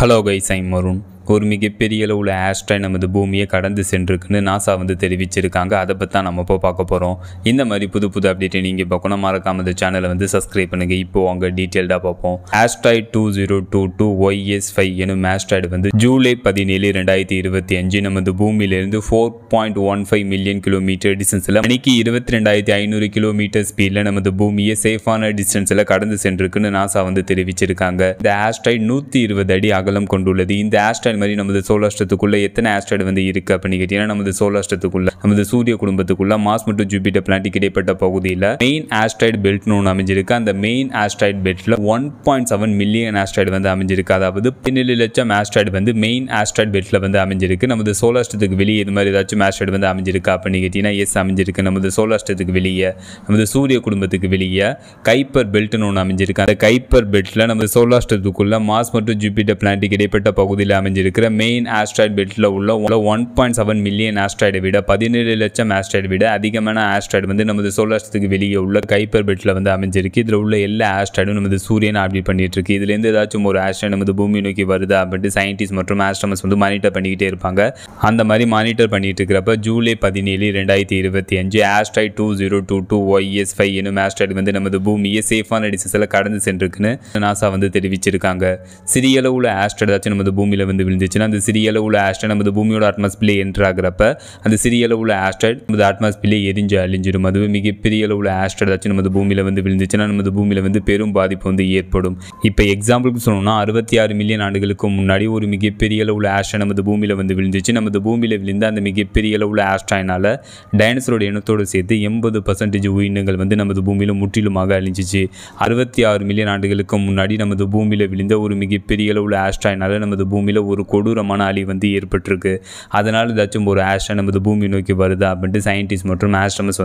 Hello guys, I'm Varun. ஒரு மிகப்பெரிய அளவில் ஆஸ்ட்ராய்டு நமது பூமியை கடந்து சென்றிருக்குன்னு நாசா தெரிவிச்சிருக்காங்க. அதை பற்றி தான் நம்ம இப்போ பார்க்க போகிறோம். இந்த மாதிரி புது அப்டேட்டை நீங்கள் பார்க்கணும், மறக்காம இந்த சேனலை சப்ஸ்கிரைப் பண்ணுங்கள். இப்போ அங்கே டீட்டெயில்டாக பார்ப்போம். ஆஸ்ட்ராய்டு 2022 YS5 எனும் ஆஸ்ட்ராய்டு ஜூலை 17, 2025 நமது பூமியிலிருந்து 4.15 மில்லியன் கிலோமீட்டர் டிஸ்டன்ஸில் மணிக்கு 22,500 கிலோமீட்டர் ஸ்பீடில் நமது பூமியை சேஃபான டிஸ்டன்ஸில் கடந்து சென்றிருக்குன்னு நாசா தெரிவிச்சிருக்காங்க. இந்த ஆஸ்ட்ராய்டு 120 அடி அகலம் கொண்டுள்ளது. இந்த ஆஸ்ட்ராய்டு மாதிரி நமது சோலார் சிஸ்டத்துக்குள்ள எத்தனை ஆஸ்ட்ராய்டு இருக்கு அப்படின்னு கேட்டீங்கன்னா, நமது சோலார் சிஸ்டத்துக்குள்ள நமது சூரிய குடும்பத்துக்குள்ள மார்ஸ் மற்றும் ஜூபிட்டர் பிளானட் இடைப்பட்ட பகுதியில் மெயின் ஆஸ்ட்ராய்டு பெல்ட்னு ஒன்று அமைஞ்சிருக்கு. அந்த மெயின் ஆஸ்ட்ராய்டு பெல்ட்ல 1.7 மில்லியன் ஆஸ்ட்ராய்டு அமைஞ்சிருக்கு. அதாவது 17 லட்சம் ஆஸ்ட்ராய்டு மெயின் ஆஸ்ட்ராய்டு பெல்ட்ல அமைஞ்சிருக்கு. நமது சோலார் சிஸ்டத்துக்கு வெளியே இது மாதிரி ஏதாச்சும் ஆஸ்ட்ராய்டு அமைஞ்சிருக்கு அப்படின்னு கேட்டீங்கன்னா, எஸ் அமைஞ்சிருக்கு. நமது சோலார் சிஸ்டத்துக்கு வெளியே நமது சூரிய குடும்பத்துக்கு வெளியே கைப்பர் பெல்ட்னு ஒன்று அமைஞ்சிருக்கு. அந்த கைப்பர் பெல்ட்ல நமது சோலார் சிஸ்டத்துக்குள்ள மார்ஸ் மற்றும் ஜூபிட்டர் பிளானட் இடைப்பட்ட பகுதியில் அமைஞ்சிருக்கு. மெயின் ஆஸ்ட்ராய்டு பெல்ட்ல உள்ள 1.7 மில்லியன் ஆஸ்ட்ராய்டை விட 17 லட்சம் ஆஸ்ட்ராய்டை விட அதிகமான ஆஸ்ட்ராய்டு நமது சோலார் சிஸ்டத்துக்கு வெளியே உள்ள கைப்பர் பெல்ட்ல அமைஞ்சிருக்கு. இதுல உள்ள எல்லா ஆஸ்ட்ராய்டும் நமது சூரியனை ஆர்பிட் பண்ணிட்டு இருக்கு. இதுல இருந்து ஏதாச்சும் ஒரு ஆஸ்ட்ராய்டு நமது பூமி நோக்கி வருதா அப்படின்னு சயின்டிஸ்ட் மற்றும் ஆஸ்ட்ரோனமர்ஸ் மானிட்டர் பண்ணிக்கிட்டே இருப்பாங்க. அந்த மாதிரி மானிட்டர் பண்ணிட்டு இருக்கிறப்ப ஜூலை 17, 2025 ஆஸ்ட்ராய்டு 2022 YS5 எனும் ஆஸ்ட்ராய்டு நமது பூமியை சேஃபான டிஸ்டன்ஸ்ல கடந்து சென்றிருக்குன்னு நாசா தெரிவிச்சிருக்காங்க. சிறிய அளவுள்ள ஆஸ்ட்ராய்டு ஏதாச்சும் நமது பூமியில விழுந்துச்சுன்னா, அந்த சிறிய அளவுள்ள ஆஸ்ட்ராய்டு நமது பூமியோட அட்மாஸ்பியர்ல என்டர் ஆகிறப்ப அந்த சிறிய அளவுள்ள ஆஸ்ட்ராய்டு நமது அட்மாஸ்பியர்ல எரிஞ்சு அழிஞ்சிடும். அதுவே மிகப்பெரிய அளவுள்ள ஆஸ்ட்ராய்டு ஏதாச்சும் நமது பூமியில விழுந்துச்சுன்னா, நமது பூமியில பெரும் பாதிப்பு ஏற்படும். இப்போ எக்ஸாம்பிளுக்கு சொல்லணும்னா, 66 மில்லியன் ஆண்டுகளுக்கு முன்னாடி ஒரு மிகப்பெரிய அளவுள்ள ஆஸ்ட்ராய்டு நமது பூமியில விழுந்துச்சு. நமது பூமியில விழுந்த அந்த மிகப்பெரிய அளவுள்ள ஆஸ்ட்ராய்டுனால டைனோசரோட இனத்தோடு சேர்த்து 80% உயிரினங்கள் நமது பூமியில முற்றிலுமாக அழிஞ்சிச்சு. 66 மில்லியன் ஆண்டுகளுக்கு முன்னாடி நமது பூமியில விழுந்த ஒரு மிகப்பெரிய அளவுள்ள ஆஸ்ட்ராய்டுனால நமது பூமியில ஒரு கொடூரமான அழிவு ஏற்பட்டிருக்கு. அதனால ஏதாச்சும் ஒரு ஆஸ்ட்ராய்டு நமது பூமி நோக்கி வருதா அப்படின்ட்டு சயின்டிஸ்ட் மற்றும் ஆஸ்ட்ரோனமர்ஸ்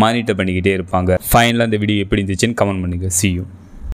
மானிட்டர் பண்ணிக்கிட்டே இருப்பாங்க. ஃபைனலாக இந்த வீடியோ எப்படி இருந்துச்சுன்னு கமெண்ட் பண்ணுங்க. See you.